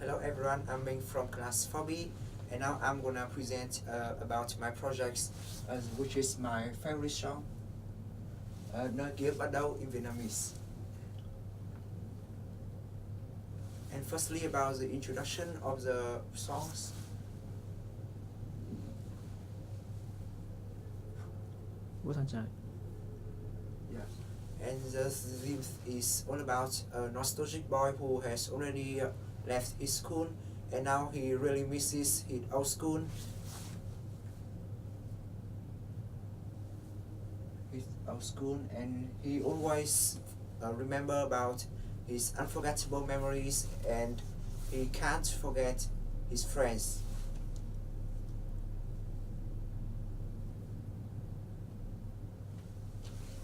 Hello everyone, I'm Ming from class 4B, and now I'm gonna present about my projects, which is my favorite song, Nơi Kia Bắt Đầu in Vietnamese. And firstly about the introduction of the songs. Yeah. And the theme is all about a nostalgic boy who has already left his school and now he really misses his old school. And he always remember about his unforgettable memories and he can't forget his friends.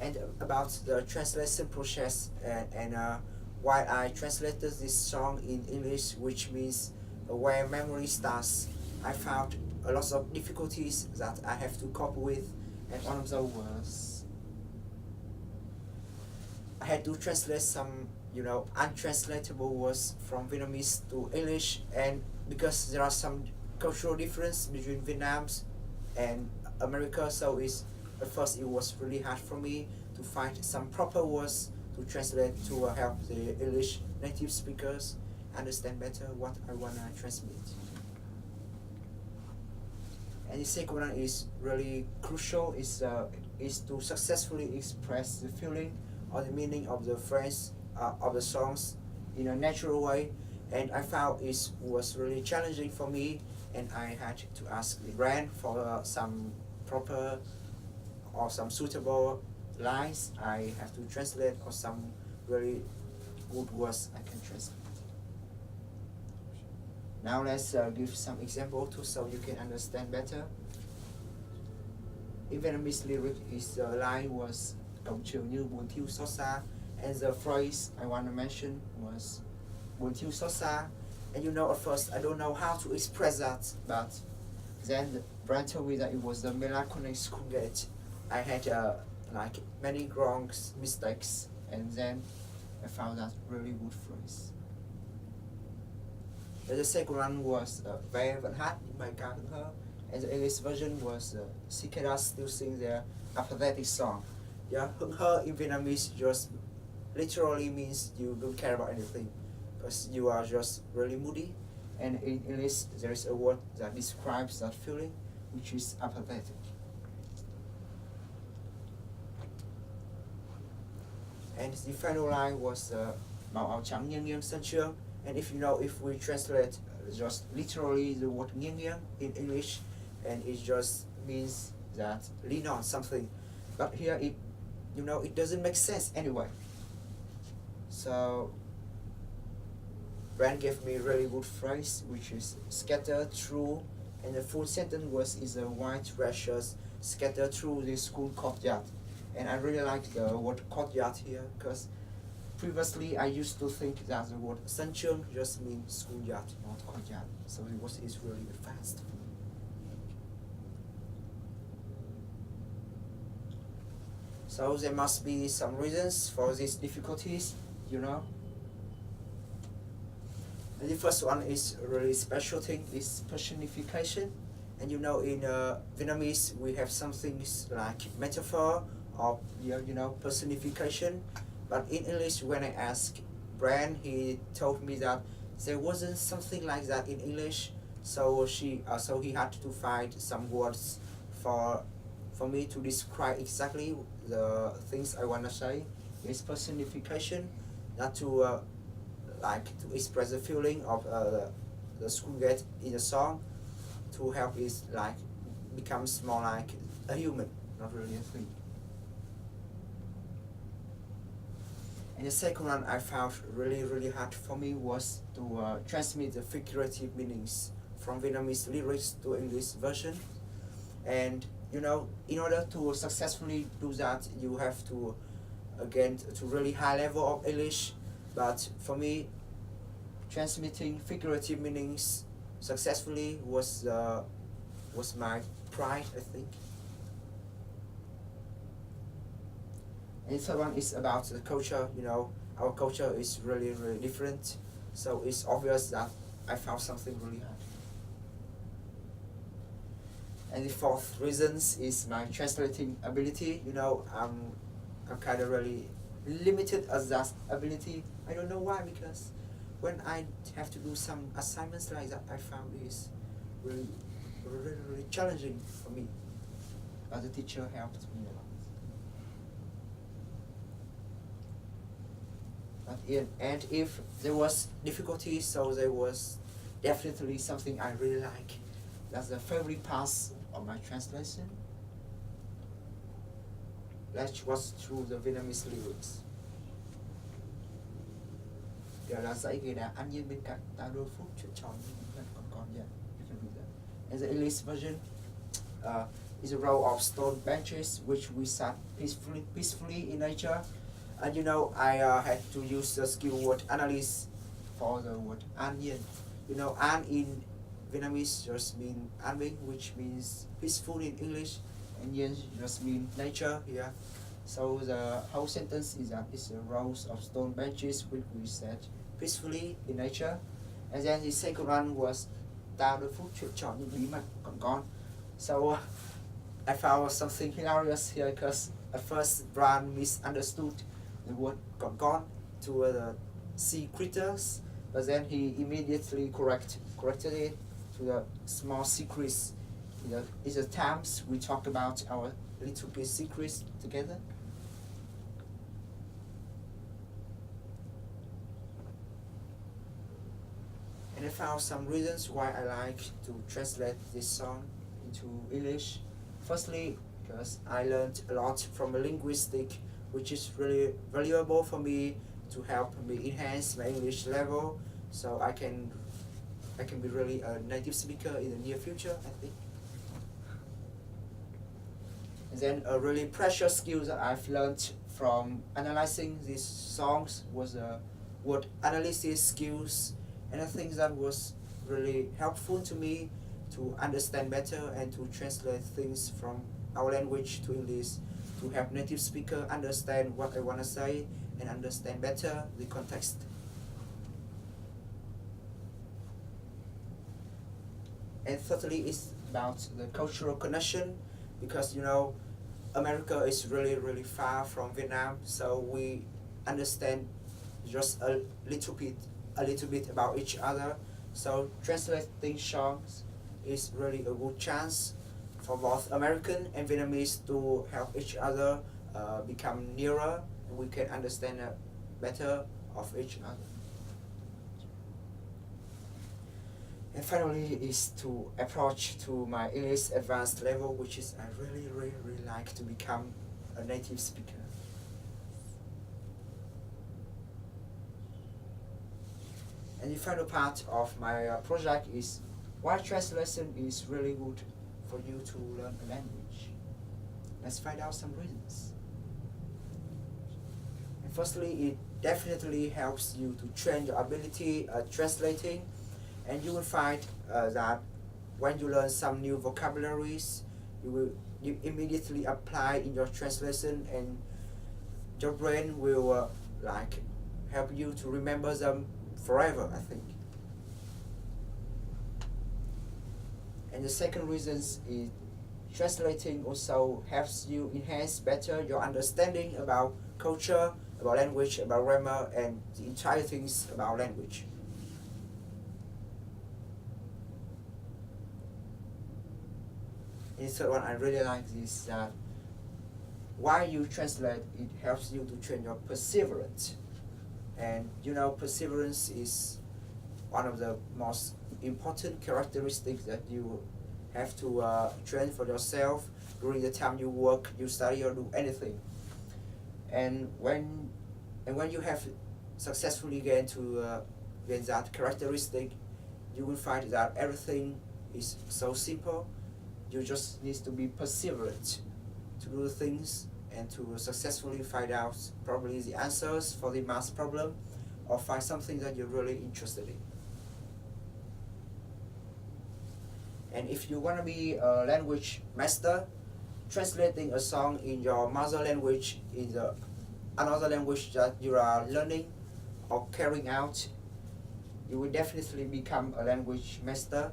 And about the translation process and why I translated this song in English, which means where memory starts, I found a lot of difficulties that I have to cope with, and one of those was I had to translate some untranslatable words from Vietnamese to English, and because there are some cultural difference between Vietnam and America, so at first it was really hard for me to find some proper words to translate to help the English native speakers understand better what I wanna transmit. And the second one is really crucial, is to successfully express the feeling or the meaning of the phrase of the songs in a natural way, and I found it was really challenging for me, and I had to ask the brand for some proper or some suitable lines I have to translate, or some really good words I can translate. Now let's give some example too, so you can understand better. In Vietnamese lyric, the line was "Cổng trường như buồn thiêu xót xa," and the phrase I want to mention was "buồn thiêu xót xa." And at first I don't know how to express that, but then the brand told me that it was the melancholic school gate. I had like many wrong mistakes, and then I found that really good phrase. The second one was Ve Vẫn Hát bài ca hững hờ, and the English version was Cicadas Still Sing Their Apathetic Song. Yeah, hững hờ in Vietnamese just literally means you don't care about anything, because you are just really moody. And in English there is a word that describes that feeling, which is apathetic. And the final line was màu áo trắng nghiêng nghiêng sân trường. And if we translate just literally the word nghiêng nghiêng in English, and it just means that lean on something, but here it doesn't make sense anyway. So Brand gave me a really good phrase, which is scattered through, and the full sentence is a white rashes scattered through the school courtyard. And I really like the word courtyard here, because previously I used to think that the word sân trường just means schoolyard, not courtyard. So it's really fast. So there must be some reasons for these difficulties, And the first one is a really special thing, is personification. And in Vietnamese we have some things like metaphor or personification, but in English when I asked Brand, he told me that there wasn't something like that in English, so he had to find some words for me to describe exactly the things I want to say. Is personification, not to to express the feeling of the school gate in a song, to help it becomes more like a human, not really a thing. And the second one I found really hard for me was to transmit the figurative meanings from Vietnamese lyrics to English version. And in order to successfully do that, you have to to really high level of English. But for me, transmitting figurative meanings successfully was my pride, I think. And the third one is about the culture. Our culture is really different, so it's obvious that I found something really hard. And the fourth reasons is my translating ability. I'm kind of really limited as that ability. I don't know why, because when I have to do some assignments like that, I found this really, really challenging for me. But the teacher helped me a lot. And if there was difficulty, so there was definitely something I really like. That's the favorite part of my translation. Let's watch through the Vietnamese lyrics. There là dãy ghế đá an nhiên bên cạnh ta đôi phút chuyện trò như vẫn còn con. Yeah, you can read that. And the English version is a row of stone benches which we sat peacefully in nature. And I had to use the skill word analysis for the word an nhiên. An in Vietnamese just means an bình, which means peaceful in English, and nhiên just means nature. Yeah. So the whole sentence is that it's a rows of stone benches which we sat peacefully in nature. And then the second one was ta đôi phút chuyện trò như bí mật còn con. So I found something hilarious here, because at first Brian misunderstood the word còn con to the sea creatures, but then he immediately corrected it to the small secrets. It's the times we talk about our little bit secrets together. And I found some reasons why I like to translate this song into English. Firstly, because I learned a lot from a linguistic, which is really valuable for me to help me enhance my English level, so I can be really a native speaker in the near future, I think. And then a really precious skill that I've learned from analyzing these songs was the word analysis skills, and I think that was really helpful to me to understand better and to translate things from our language to English, to help native speaker understand what I want to say and understand better the context. And thirdly, it's about the cultural connection, because America is really far from Vietnam, so we understand just a little bit about each other. So translating songs is really a good chance for both American and Vietnamese to help each other become nearer, and we can understand better of each other. And finally is to approach to my English advanced level, which is I really like to become a native speaker. And the final part of my project is why translation is really good for you to learn a language. Let's find out some reasons. And firstly, it definitely helps you to train your ability at translating, and you will find that when you learn some new vocabularies, you immediately apply in your translation, and your brain will help you to remember them forever, I think. And the second reason is translating also helps you enhance better your understanding about culture, about language, about grammar, and the entire things about language. And the third one I really like is that while you translate, it helps you to train your perseverance. And perseverance is one of the most important characteristics that you have to train for yourself during the time you work, you study, or do anything. And when you have successfully gain that characteristic, you will find that everything is so simple. You just need to be perseverant to do things and to successfully find out probably the answers for the math problem, or find something that you're really interested in. And if you want to be a language master, translating a song in your mother language in another language that you are learning or carrying out you will definitely become a language master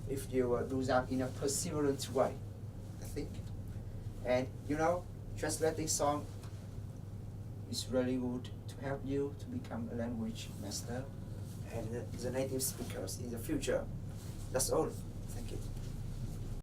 if you do that in a perseverant way, I think. And you know, translating song is really good to help you to become a language master and the native speakers in the future. That's all. Thank you.